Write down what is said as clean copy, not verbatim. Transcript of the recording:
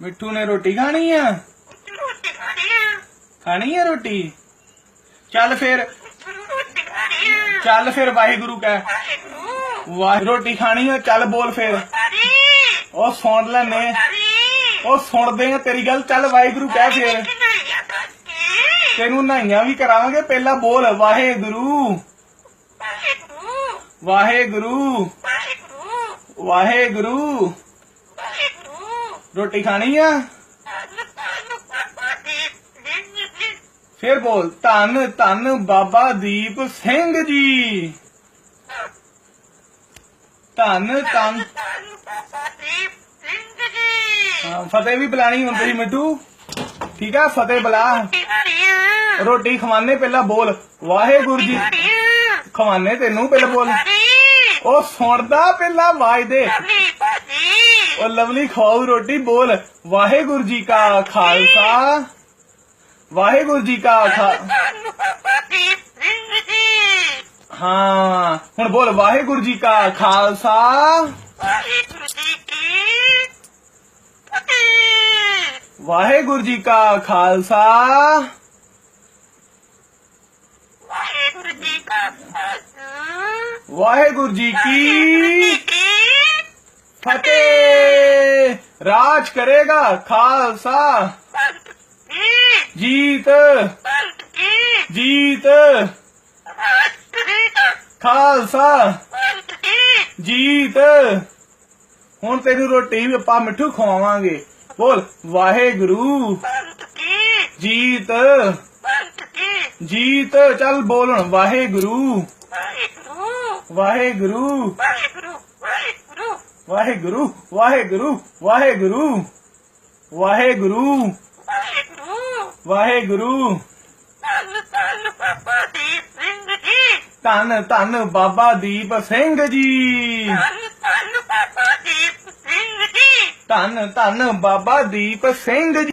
मिठू ने रोटी खानी है? खानी है रोटी? चल फिर वाहिगुरु कह। वाह रोटी खानी है, चल बोल फिर। ओ सुन लेने, ओ सुन दे तेरी गल। चल वाहिगुरु कह फिर, तेनू नहाइया भी करावांगे। पहला बोल वाहेगुरु वाहेगुरु वाहेगुरु। रोटी खानी है? फिर बोल धन धन बाबा दीप सिंह जी। धन धन फतेह भी बुलानी होंदी सी मिठू, ठीक है? फतेह बुला। रोटी खवाने, पहला बोल वाहेगुरु जी। खवाने तेनू, पहला बोल। ओ सुनदा पहला आवाज दे। ओ लवली खाओ रोटी। बोल वाहेगुरु जी का खालसा वाहेगुरु जी का हाँ हुण बोल वाहेगुरु जी का खालसा वाहेगुरु जी का खालसा वाहेगुरु जी की फतेह। राज करेगा खालसा, जीत जीत खालसा जीत। हुण तेनू रोटी भी आपां मिठू खवावांगे। बोल वाहेगुरु जीत जीत। चल बोल हुण वाहेगुरु वाहेगुरु वाहेगुरु वाहेगुरु वाहेगुरु वाहेगुरु वाहेगुरु। धन धन बाबा दीप सिंह जी। धन धन बाबा दीप सिंह जी।